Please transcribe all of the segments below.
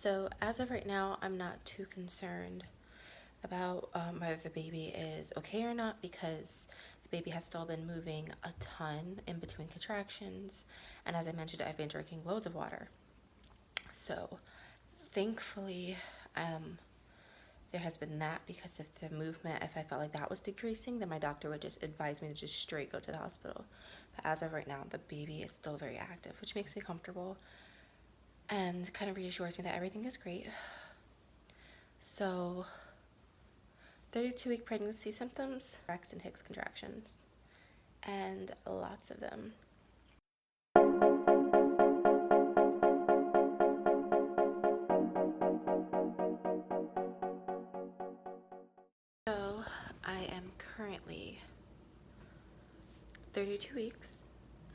So as of right now, I'm not too concerned about whether the baby is okay or not, because the baby has still been moving a ton in between contractions, and as I mentioned, I've been drinking loads of water. So thankfully, there has been that, because if the movement, if I felt like that was decreasing, then my doctor would just advise me to just straight go to the hospital. But as of right now, the baby is still very active, which makes me comfortable and kind of reassures me that everything is great. So 32-week pregnancy symptoms, Braxton Hicks contractions, and lots of them. So I am currently 32 weeks,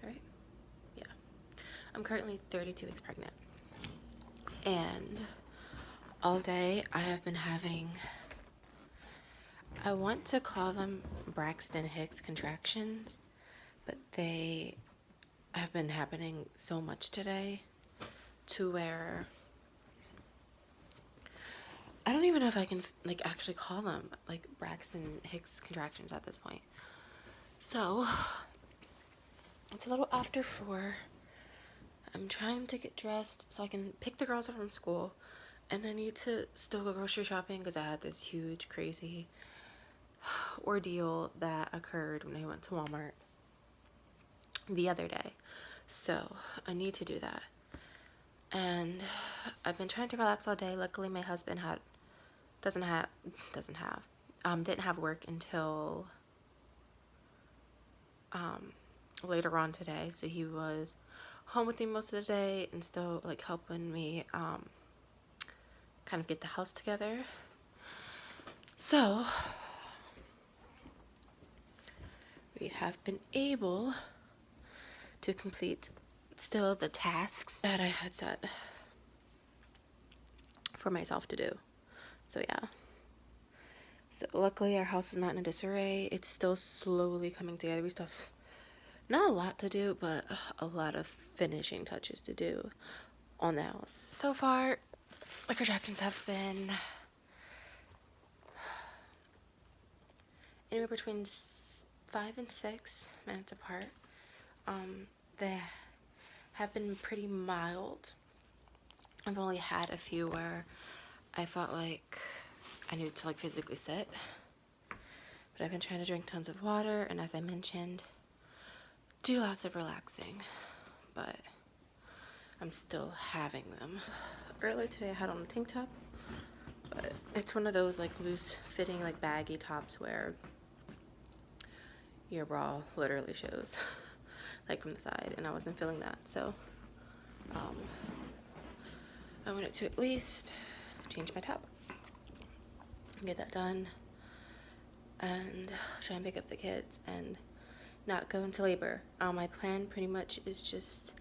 right? Yeah. I'm currently 32 weeks pregnant. And all day I have been having, I want to call them Braxton Hicks contractions, but they have been happening so much today to where I don't even know if I can actually call them like Braxton Hicks contractions at this point. So it's a little after 4. I'm trying to get dressed so I can pick the girls up from school, and I need to still go grocery shopping because I had this huge crazy ordeal that occurred when I went to Walmart the other day. So I need to do that. And I've been trying to relax all day. Luckily my husband didn't have work until later on today, so he was home with me most of the day and still like helping me kind of get the house together. So we have been able to complete still the tasks that I had set for myself to do. So yeah. So luckily our house is not in a disarray. It's still slowly coming together. We still have not a lot to do, but a lot of finishing touches to do on the house. So far, the contractions have been anywhere between 5 and 6 minutes apart. They have been pretty mild. I've only had a few where I felt like I needed to physically sit, but I've been trying to drink tons of water, and as I mentioned, do lots of relaxing, but I'm still having them. Earlier today I had on a tank top, but it's one of those loose fitting baggy tops where your bra literally shows from the side, and I wasn't feeling that, so I wanted to at least change my top and get that done and try and pick up the kids and not go into labor. My plan pretty much is just,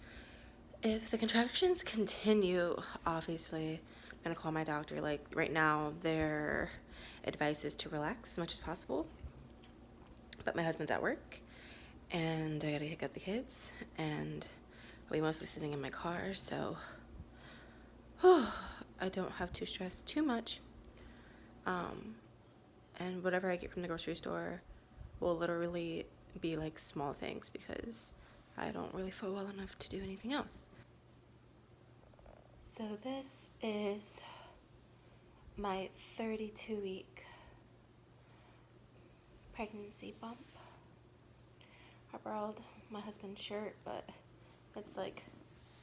if the contractions continue, obviously I'm gonna call my doctor. Right now their advice is to relax as much as possible, but my husband's at work and I gotta pick up the kids, and I'll be mostly sitting in my car, so I don't have to stress too much. And whatever I get from the grocery store will literally be small things, because I don't really feel well enough to do anything else. So this is my 32-week pregnancy bump. I borrowed my husband's shirt, but it's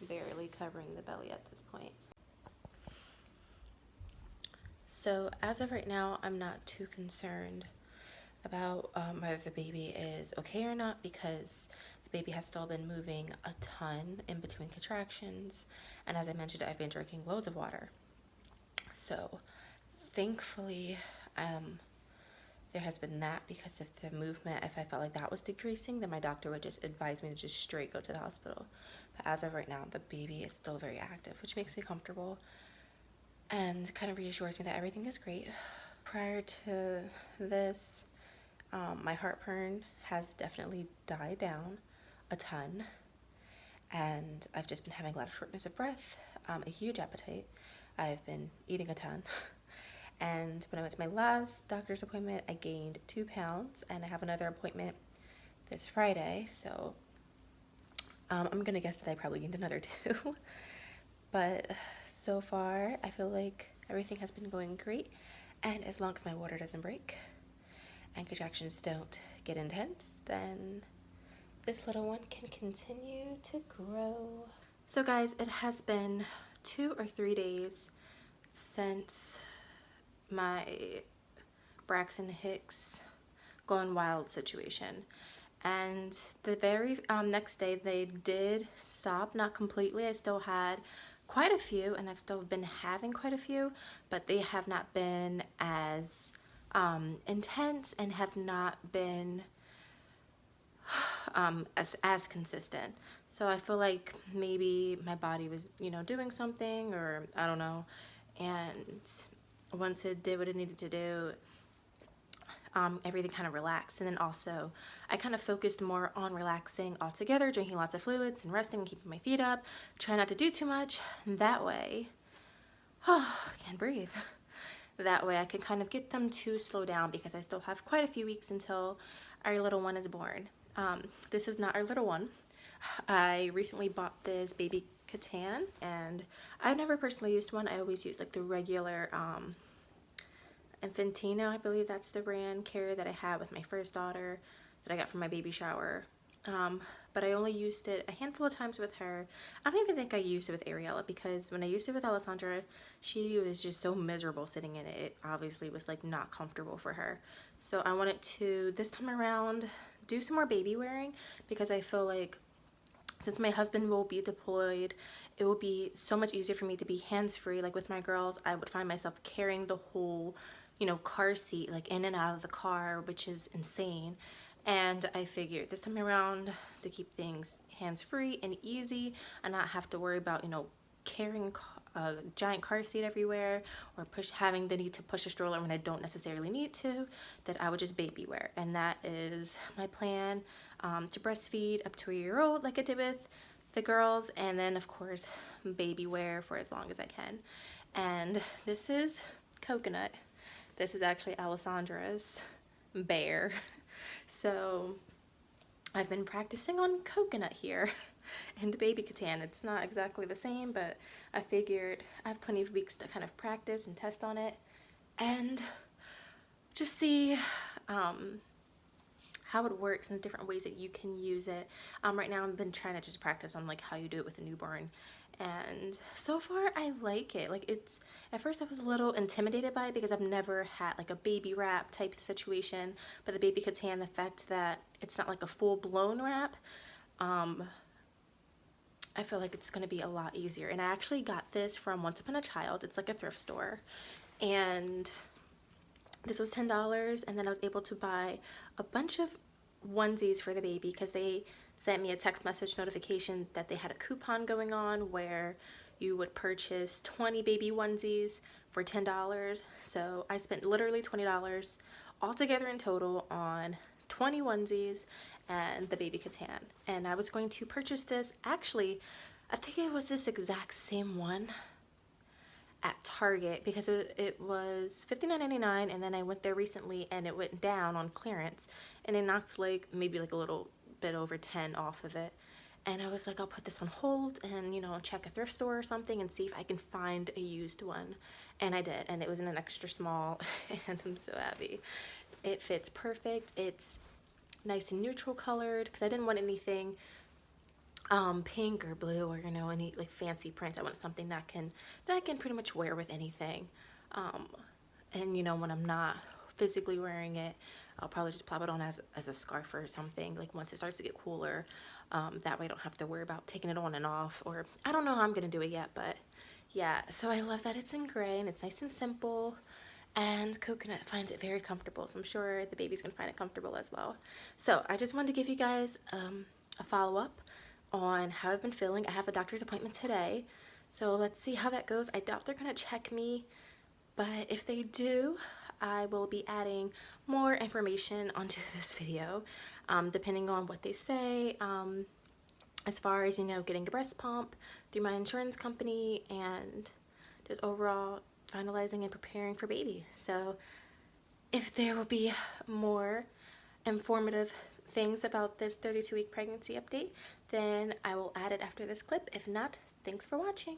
barely covering the belly at this point. So as of right now, I'm not too concerned about whether the baby is okay or not, because the baby has still been moving a ton in between contractions, and as I mentioned, I've been drinking loads of water. So thankfully there has been that, because if the movement, if I felt like that was decreasing, then my doctor would just advise me to just straight go to the hospital. But as of right now, the baby is still very active, which makes me comfortable and kind of reassures me that everything is great. Prior to this, my heartburn has definitely died down a ton, and I've just been having a lot of shortness of breath, a huge appetite. I've been eating a ton. And when I went to my last doctor's appointment, I gained 2 pounds, and I have another appointment this Friday, so I'm gonna guess that I probably gained another 2. But so far, I feel like everything has been going great, and as long as my water doesn't break and contractions don't get intense, then this little one can continue to grow. So guys, it has been 2 or 3 days since my Braxton Hicks gone wild situation, and the very next day they did stop, not completely. I still had quite a few, and I've still been having quite a few, but they have not been as intense and have not been as consistent. So I feel like maybe my body was, you know, doing something, or I don't know, and once it did what it needed to do, everything kind of relaxed. And then also I kind of focused more on relaxing altogether, drinking lots of fluids and resting and keeping my feet up, try not to do too much. That way, I can't breathe. That way I can kind of get them to slow down, because I still have quite a few weeks until our little one is born. This is not our little one. I recently bought this baby Catan, and I've never personally used one. I always use like the regular Infantino, I believe that's the brand, carrier that I had with my first daughter that I got from my baby shower. But I only used it a handful of times with her. I don't even think I used it with Ariella, because when I used it with Alessandra, she was just so miserable sitting in it. It obviously was like not comfortable for her. So I wanted to, this time around, do some more baby wearing, because I feel like since my husband will be deployed, it will be so much easier for me to be hands-free. Like with my girls, I would find myself carrying the whole, you know, car seat, like in and out of the car, which is insane. And I figured this time around, to keep things hands-free and easy and not have to worry about, you know, carrying a giant car seat everywhere, or having the need to push a stroller when I don't necessarily need to, that I would just baby wear. And that is my plan, to breastfeed up to a year old like I did with the girls, and then of course baby wear for as long as I can. And this is Coconut. This is actually Alessandra's bear. So I've been practicing on Coconut here in the baby Catan. It's not exactly the same, but I figured I have plenty of weeks to kind of practice and test on it and just see how it works and the different ways that you can use it. Right now I've been trying to just practice on like how you do it with a newborn, and so far I like it. Like, it's, at first I was a little intimidated by it because I've never had like a baby wrap type situation, but the baby Catan, the fact that it's not like a full-blown wrap, I feel like it's going to be a lot easier. And I actually got this from Once Upon a Child. It's like a thrift store, and this was $10, and then I was able to buy a bunch of onesies for the baby because they sent me a text message notification that they had a coupon going on where you would purchase 20 baby onesies for $10. So I spent literally $20 altogether in total on 20 onesies and the baby Catan. And I was going to purchase this, actually, I think it was this exact same one at Target, because it was $59.99, and then I went there recently and it went down on clearance and it knocked like maybe like a little bit over 10 off of it. And I was like, I'll put this on hold and, you know, check a thrift store or something and see if I can find a used one. And I did, and it was in an extra small and I'm so happy. It fits perfect. It's nice and neutral colored because I didn't want anything pink or blue or, you know, any like fancy prints. I want something that I can pretty much wear with anything. And you know, when I'm not physically wearing it, I'll probably just plop it on as a scarf or something, like once it starts to get cooler. That way I don't have to worry about taking it on and off, or I don't know how I'm gonna do it yet, but yeah. So I love that it's in gray and it's nice and simple, and Coconut finds it very comfortable, so I'm sure the baby's gonna find it comfortable as well. So I just wanted to give you guys a follow-up on how I've been feeling. I have a doctor's appointment today, so let's see how that goes. I doubt they're gonna check me, but if they do, I will be adding more information onto this video, depending on what they say, as far as, you know, getting a breast pump through my insurance company and just overall finalizing and preparing for baby. So if there will be more informative things about this 32-week pregnancy update, then I will add it after this clip. If not, thanks for watching.